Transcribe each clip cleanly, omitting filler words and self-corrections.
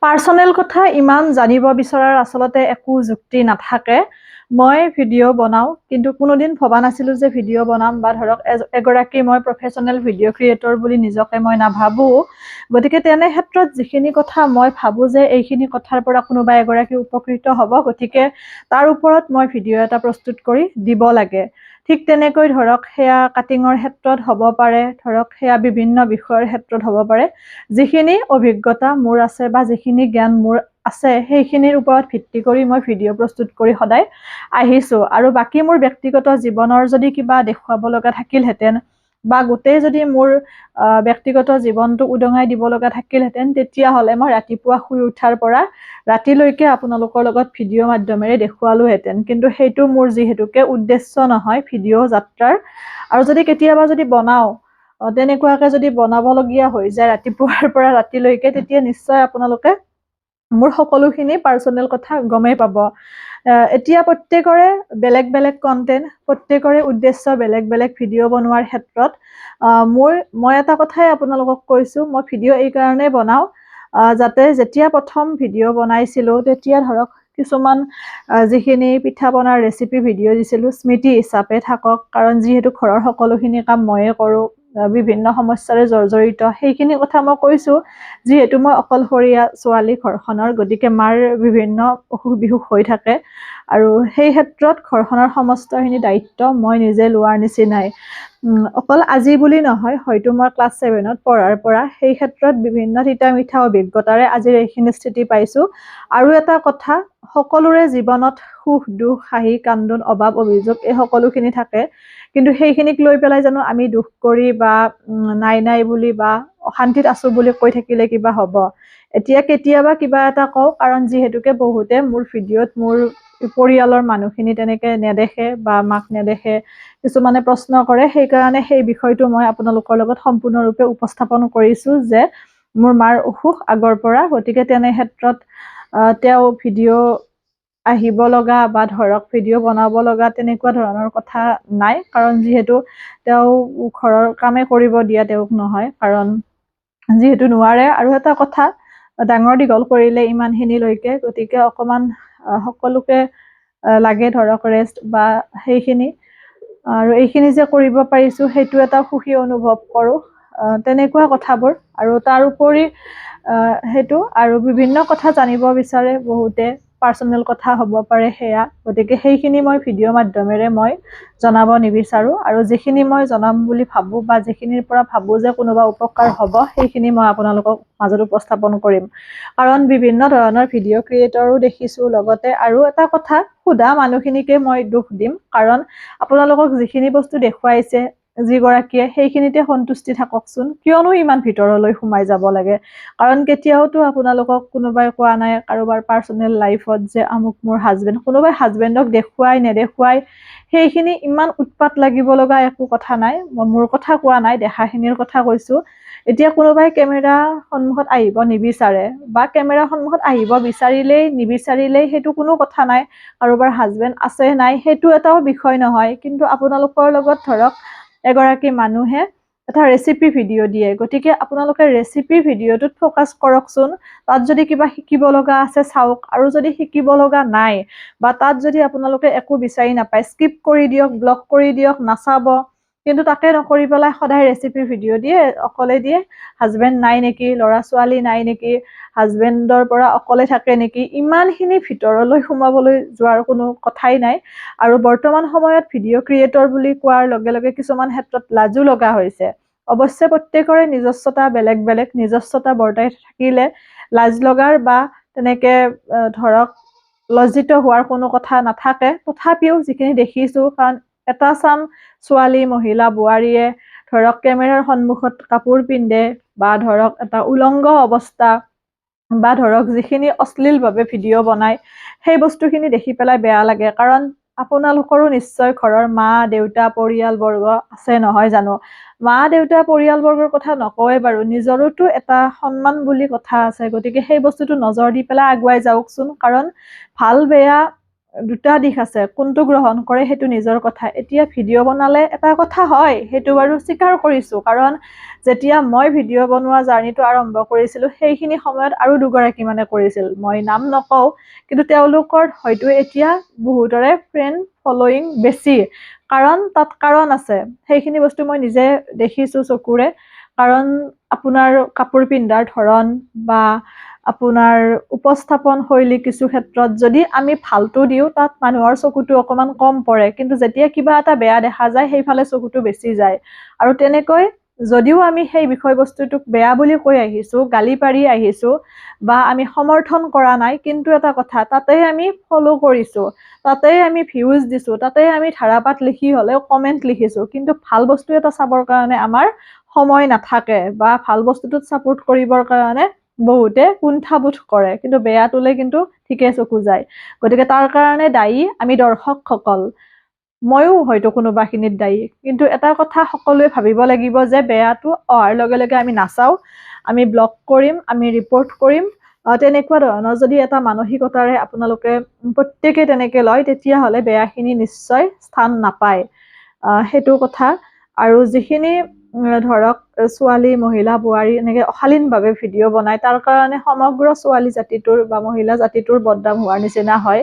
Personal কথা ইমান জানিব বিচৰাৰ আচলতে একো যুক্তি নাথাকে। মই ভিডিঅ' বনাওঁ, কিন্তু কোনোদিন ভবা নাছিলোঁ যে ভিডিঅ' বনাম বা ধৰক এগৰাকী মই প্ৰফেশ্যনেল ভিডিঅ' ক্ৰিয়েটৰ বুলি নিজকে মই নাভাবোঁ। গতিকে তেনে ক্ষেত্ৰত যিখিনি কথা মই ভাবোঁ যে এইখিনি কথাৰ পৰা কোনোবা এগৰাকী উপকৃত হ'ব, গতিকে তাৰ ওপৰত মই ভিডিঅ' এটা প্ৰস্তুত কৰি দিব লাগে। ঠিক তেনেকৈ ধৰক সেয়া কাটিঙৰ ক্ষেত্ৰত হ'ব পাৰে, ধৰক সেয়া বিভিন্ন বিষয়ৰ ক্ষেত্ৰত হ'ব পাৰে। যিখিনি অভিজ্ঞতা মোৰ আছে বা যিখিনি জ্ঞান মোৰ আছে সেইখিনিৰ ওপৰত ভিত্তি কৰি মই ভিডিঅ' প্ৰস্তুত কৰি সদায় আহিছোঁ। আৰু বাকী মোৰ ব্যক্তিগত জীৱনৰ যদি কিবা দেখুৱাব লগা থাকিলহেঁতেন বা গোটেই যদি মোৰ ব্যক্তিগত জীৱনটো উদঙাই দিব লগা থাকিলহেঁতেন, তেতিয়াহ'লে মই ৰাতিপুৱা শুই উঠাৰ পৰা ৰাতিলৈকে আপোনালোকৰ লগত ভিডিঅ' মাধ্যমেৰে দেখুৱালোহেঁতেন। কিন্তু সেইটো মোৰ যিহেতুকে উদ্দেশ্য নহয় ভিডিঅ' যাত্ৰাৰ, আৰু যদি কেতিয়াবা যদি বনাওঁ তেনেকুৱাকৈ যদি বনাবলগীয়া হৈ যায় ৰাতিপুৱাৰ পৰা ৰাতিলৈকে, তেতিয়া নিশ্চয় আপোনালোকে মোৰ সকলোখিনি পাৰ্চনেল কথা গমেই পাব। এতিয়া প্ৰত্যেকৰে বেলেগ বেলেগ কণ্টেণ্ট, প্ৰত্যেকৰে উদ্দেশ্য বেলেগ বেলেগ ভিডিঅ' বনোৱাৰ ক্ষেত্ৰত। মই এটা কথাই আপোনালোকক কৈছোঁ, মই ভিডিঅ' এইকাৰণেই বনাওঁ যাতে যেতিয়া প্ৰথম ভিডিঅ' বনাইছিলোঁ তেতিয়া ধৰক কিছুমান যিখিনি পিঠা পনাৰ ৰেচিপি ভিডিঅ' দিছিলোঁ স্মৃতি হিচাপে থাকক, কাৰণ যিহেতু ঘৰৰ সকলোখিনি কাম ময়ে কৰোঁ, বিভিন্ন সমস্যাৰে জৰ্জৰিত, সেইখিনি কথা মই কৈছোঁ। যিহেতু মই অকলশৰীয়া ছোৱালী ঘৰখনৰ, গতিকে মাৰ বিভিন্ন অসুখ বিসুখ হৈ থাকে আৰু সেই ক্ষেত্ৰত ঘৰখনৰ সমস্তখিনি দায়িত্ব মই নিজে লোৱাৰ নিচিনাই। অকল আজি বুলি নহয়, হয়তো মই ক্লাছ 7ত পঢ়াৰ পৰা সেই ক্ষেত্ৰত বিভিন্ন তিতা মিঠা অভিজ্ঞতাৰে আজিৰ এইখিনি স্থিতি পাইছোঁ। আৰু এটা কথা, সকলোৰে জীৱনত সুখ দুখ হাঁহি কান্দোন অভাৱ অভিযোগ এই সকলোখিনি থাকে, কিন্তু সেইখিনিক লৈ পেলাই জানো আমি দুখ কৰি বা নাই নাই বুলি বা অশান্তিত আছোঁ বুলি কৈ থাকিলে কিবা হ'ব? এতিয়া কেতিয়াবা কিবা এটা কওঁ, কাৰণ যিহেতুকে বহুতে মোৰ ভিডিঅ'ত মোৰ পৰিয়ালৰ মানুহখিনি তেনেকৈ নেদেখে বা মাক নেদেখে, কিছুমানে প্ৰশ্ন কৰে, সেইকাৰণে সেই বিষয়টো মই আপোনালোকৰ লগত সম্পূৰ্ণৰূপে উপস্থাপন কৰিছোঁ যে মোৰ মাৰ অসুখ আগৰ পৰা, গতিকে তেনে ক্ষেত্ৰত তেওঁ ভিডিঅ' আহিব লগা বা ধৰক ভিডিঅ' বনাব লগা তেনেকুৱা ধৰণৰ কথা নাই, কাৰণ যিহেতু তেওঁ ঘৰৰ কামে কৰিব দিয়া তেওঁক নহয়, কাৰণ যিহেতু নোৱাৰে। আৰু এটা কথা, ডাঙৰ দীঘল কৰিলে ইমানখিনিলৈকে, গতিকে অকণমান সকলোকে লাগে ধৰক ৰেষ্ট বা সেইখিনি, আৰু এইখিনি যে কৰিব পাৰিছোঁ সেইটো এটা সুখী অনুভৱ কৰোঁ। তেনেকুৱা কথাবোৰ। আৰু তাৰ উপৰি সেইটো আৰু বিভিন্ন কথা জানিব বিচাৰে বহুতে, পাৰ্চনেল কথা হ'ব পাৰে সেয়া, গতিকে সেইখিনি মই ভিডিঅ' মাধ্যমেৰে মই জনাব নিবিচাৰোঁ। আৰু যিখিনি মই জনাম বুলি ভাবোঁ বা যিখিনিৰ পৰা ভাবোঁ যে কোনোবা উপকাৰ হ'ব, সেইখিনি মই আপোনালোকক মাজত উপস্থাপন কৰিম। কাৰণ বিভিন্ন ধৰণৰ ভিডিঅ' ক্ৰিয়েটৰো দেখিছোঁ, লগতে আৰু এটা কথা, সোধা মানুহখিনিকে মই দোষ দিম, কাৰণ আপোনালোকক যিখিনি বস্তু দেখুৱাইছে যিগৰাকীয়ে সেইখিনিতে সন্তুষ্টি থাককচোন, কিয়নো ইমান ভিতৰলৈ সোমাই যাব লাগে? কাৰণ কেতিয়াওতো আপোনালোকক কোনোবাই কোৱা নাই কাৰোবাৰ পাৰ্চনেল লাইফত যে আমুক মোৰ হাজবেণ্ড, কোনোবাই হাজবেণ্ডক দেখুৱাই নেদেখুৱাই সেইখিনি ইমান উৎপাত লাগিব লগা একো কথা নাই। মই মোৰ কথা কোৱা নাই, দেখাখিনিৰ কথা কৈছোঁ। এতিয়া কোনোবাই কেমেৰা সন্মুখত আহিব নিবিচাৰে বা কেমেৰা সন্মুখত আহিব বিচাৰিলেই নিবিচাৰিলেই সেইটো কোনো কথা নাই, কাৰোবাৰ হাজবেণ্ড আছে নাই সেইটো এটাও বিষয় নহয়। কিন্তু আপোনালোকৰ লগত ধৰক এগৰাকী মানুহে এটা ৰেচিপি ভিডিঅ' দিয়ে, গতিকে আপোনালোকে ৰেচিপি ভিডিঅ'টোত ফ'কাছ কৰকচোন। তাত যদি কিবা শিকিব লগা আছে চাওক, আৰু যদি শিকিব লগা নাই বা তাত যদি আপোনালোকে একো বিচাৰি নাপায়, স্কিপ কৰি দিয়ক, ব্লক কৰি দিয়ক, নাচাব। কিন্তু তাকে নকৰি পেলাই সদায় ৰেচিপি ভিডিঅ' দিয়ে, অকলে দিয়ে, হাজবেণ্ড নাই নেকি, ল'ৰা ছোৱালী নাই নেকি, হাজবেণ্ডৰ পৰা অকলে থাকে নেকি, ইমানখিনি ভিতৰলৈ সোমাবলৈ যোৱাৰ কোনো কথাই নাই। আৰু বৰ্তমান সময়ত ভিডিঅ' ক্ৰিয়েটৰ বুলি কোৱাৰ লগে লগে কিছুমান ক্ষেত্ৰত লাজো লগা হৈছে। অৱশ্যে প্ৰত্যেকৰে নিজস্বতা বেলেগ বেলেগ, নিজস্বতা বৰ্তাই থাকিলে লাজ লগাৰ বা তেনেকৈ ধৰক লজ্জিত হোৱাৰ কোনো কথা নাথাকে। তথাপিও যিখিনি দেখিছোঁ, কাৰণ এটা চাম ছোৱালী মহিলা বোৱাৰীয়ে ধৰক কেমেৰাৰ সন্মুখত কাপোৰ পিন্ধে বা ধৰক এটা উলংগ অৱস্থা বা ধৰক যিখিনি অশ্লীলভাৱে ভিডিঅ' বনায়, সেই বস্তুখিনি দেখি পেলাই বেয়া লাগে। কাৰণ আপোনালোকৰো নিশ্চয় ঘৰৰ মা দেউতা পৰিয়ালবৰ্গ আছে নহয় জানো? মা দেউতা পৰিয়ালবৰ্গৰ কথা নকওঁৱে বাৰু, নিজৰোতো এটা সন্মান বুলি কথা আছে, গতিকে সেই বস্তুটো নজৰ দি পেলাই আগুৱাই যাওকচোন। কাৰণ ভাল বেয়া দুটা দিশ আছে, কোনটো গ্ৰহণ কৰে সেইটো নিজৰ কথা। এতিয়া ভিডিঅ' বনালে এটা কথা হয়, সেইটো বাৰু স্বীকাৰ কৰিছোঁ, কাৰণ যেতিয়া মই ভিডিঅ' বনোৱা জাৰ্ণিটো আৰম্ভ কৰিছিলোঁ সেইখিনি সময়ত আৰু দুগৰাকী মানে কৰিছিল, মই নাম নকওঁ, কিন্তু তেওঁলোকৰ হয়তো এতিয়া বহুতৰে ফ্ৰেণ্ড ফল'য়িং বেছি, কাৰণ তাত কাৰণ আছে। সেইখিনি বস্তু মই নিজে দেখিছোঁ চকুৰে, কাৰণ আপোনাৰ কাপোৰ পিন্ধাৰ ধৰণ বা আপোনাৰ উপস্থাপন শৈলী কিছু ক্ষেত্ৰত যদি আমি ভালটো দিওঁ তাত মানুহৰ চকুটো অকণমান কম পৰে, কিন্তু যেতিয়া কিবা এটা বেয়া দেখা যায় সেইফালে চকুটো বেছি যায়। আৰু তেনেকৈ যদিও আমি সেই বিষয়বস্তুটোক বেয়া বুলি কৈ আহিছোঁ, গালি পাৰি আহিছোঁ বা আমি সমৰ্থন কৰা নাই, কিন্তু এটা কথা, তাতেই আমি ফ'ল' কৰিছোঁ, তাতেই আমি ভিউজ দিছোঁ, তাতেই আমি ধাৰাপাত লিখি হ'লেও কমেণ্ট লিখিছোঁ, কিন্তু ভাল বস্তু এটা চাবৰ কাৰণে আমাৰ সময় নাথাকে বা ভাল বস্তুটোত ছাপোৰ্ট কৰিবৰ কাৰণে বহুতে কুণ্ঠাবোধ কৰে, কিন্তু বেয়াটোলে কিন্তু ঠিকে চকু যায়। গতিকে তাৰ কাৰণে দায়ী আমি দৰ্শকসকল, ময়ো হয়তো কোনোবাখিনিত দায়ী। কিন্তু এটা কথা সকলোৱে ভাবিব লাগিব যে বেয়াটো অহাৰ লগে লগে আমি নাচাওঁ, আমি ব্লক কৰিম, আমি ৰিপৰ্ট কৰিম। তেনেকুৱা ধৰণৰ যদি এটা মানসিকতাৰে আপোনালোকে প্ৰত্যেকে তেনেকে লয়, তেতিয়াহ'লে বেয়াখিনি নিশ্চয় স্থান নাপায়। সেইটো কথা। আৰু যিখিনি ধৰক ছোৱালী, মহিলা, বোৱাৰী এনেকৈ অশালীনভাৱে ভিডিঅ' বনায়, তাৰ কাৰণে সমগ্ৰ ছোৱালী জাতিটোৰ বা মহিলা জাতিটোৰ বদনাম হোৱাৰ নিচিনা হয়।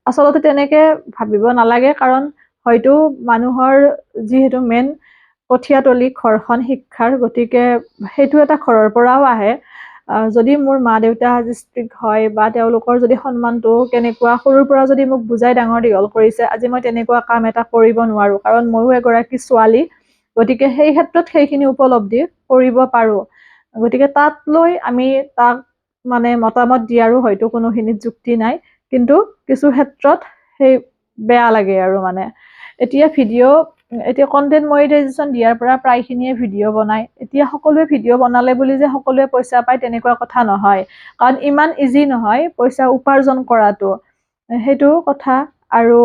আচলতে তেনেকৈ ভাবিব নালাগে, কাৰণ হয়তো মানুহৰ যিহেতু মেইন কঠীয়াতলী ঘৰখন শিক্ষাৰ, গতিকে সেইটো এটা ঘৰৰ পৰাও আহে। যদি মোৰ মা দেউতা আজি ষ্ট্ৰিক্ট হয় বা তেওঁলোকৰ যদি সন্মানটো কেনেকুৱা, সৰুৰ পৰা যদি মোক বুজাই ডাঙৰ দীঘল কৰিছে, আজি মই তেনেকুৱা কাম এটা কৰিব নোৱাৰোঁ, কাৰণ ময়ো এগৰাকী ছোৱালী, গতিকে সেই ক্ষেত্ৰত সেইখিনি উপলব্ধি কৰিব পাৰোঁ। গতিকে তাত লৈ আমি তাক মানে মতামত দিয়াৰো হয়তো কোনোখিনিত যুক্তি নাই, কিন্তু কিছু ক্ষেত্ৰত সেই বেয়া লাগে আৰু মানে। এতিয়া কণ্টেণ্ট মনিটাইজেশ্যন দিয়াৰ পৰা প্ৰায়খিনিয়ে ভিডিঅ' বনায়। এতিয়া সকলোৱে ভিডিঅ' বনালে বুলি যে সকলোৱে পইচা পায় তেনেকুৱা কথা নহয়, কাৰণ ইমান ইজি নহয় পইচা উপাৰ্জন কৰাটো, সেইটো কথা। আৰু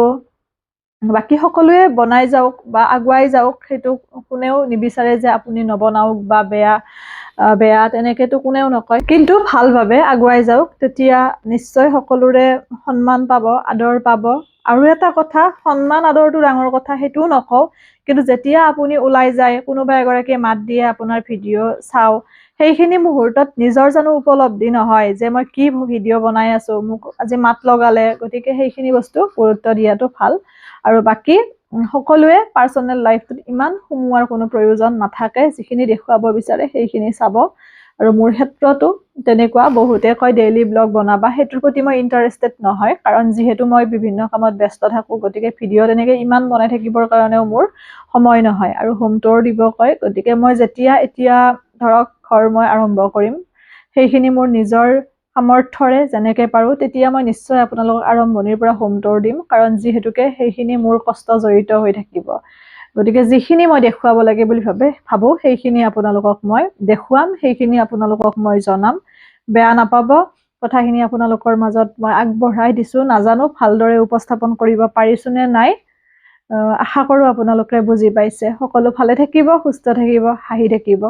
বাকী সকলোৱে বনাই যাওক বা আগুৱাই যাওক, সেইটো কোনেও নিবিচাৰে যে আপুনি নবনাওক বা বেয়া তেনেকেতো কোনেও নকয়, কিন্তু ভালভাৱে আগুৱাই যাওক, তেতিয়া নিশ্চয় সকলোৰে সন্মান পাব, আদৰ পাব। আৰু এটা কথা, সন্মান আদৰটো ডাঙৰ কথা সেইটোও নকওঁ, কিন্তু যেতিয়া আপুনি ওলাই যায়, কোনোবা এগৰাকীয়ে মাত দিয়ে আপোনাৰ ভিডিঅ' চাওঁ, সেইখিনি মুহূৰ্তত নিজৰ জানো উপলব্ধি নহয় যে মই কি ভিডিঅ' বনাই আছোঁ, মোক আজি মাত লগালে, গতিকে সেইখিনি বস্তু গুৰুত্ব দিয়াটো ভাল। আৰু বাকী সকলোৱে পাৰ্চনেল লাইফটোত ইমান সোমোৱাৰ কোনো প্ৰয়োজন নাথাকে, যিখিনি দেখুৱাব বিচাৰে সেইখিনি চাব। আৰু মোৰ ক্ষেত্ৰতো তেনেকুৱা, বহুতে কয় ডেইলি ব্লগ বনাবা, সেইটোৰ প্ৰতি মই ইণ্টাৰেষ্টেড নহয়, কাৰণ যিহেতু মই বিভিন্ন কামত ব্যস্ত থাকোঁ, গতিকে ভিডিঅ' তেনেকৈ ইমান বনাই থাকিবৰ কাৰণেও মোৰ সময় নহয়। আৰু হোম টুৰ দিব কয়, গতিকে মই এতিয়া ধৰক ঘৰ মই আৰম্ভ কৰিম, সেইখিনি মোৰ নিজৰ সামৰ্থ্যৰে যেনেকৈ পাৰোঁ, তেতিয়া মই নিশ্চয় আপোনালোকক আৰম্ভণিৰ পৰা হোম টুৰ দিম, কাৰণ যিহেতুকে সেইখিনি মোৰ কষ্ট জড়িত হৈ থাকিব। গতিকে যিখিনি মই দেখুৱাব লাগে বুলি ভাবোঁ সেইখিনি আপোনালোকক মই দেখুৱাম, সেইখিনি আপোনালোকক মই জনাম। বেয়া নাপাব, কথাখিনি আপোনালোকৰ মাজত মই আগবঢ়াই দিছোঁ। নাজানো ভালদৰে উপস্থাপন কৰিব পাৰিছোঁ নে নাই, আশা কৰোঁ আপোনালোকে বুজি পাইছে। সকলো ভালে থাকিব, সুস্থ থাকিব, হাঁহি থাকিব।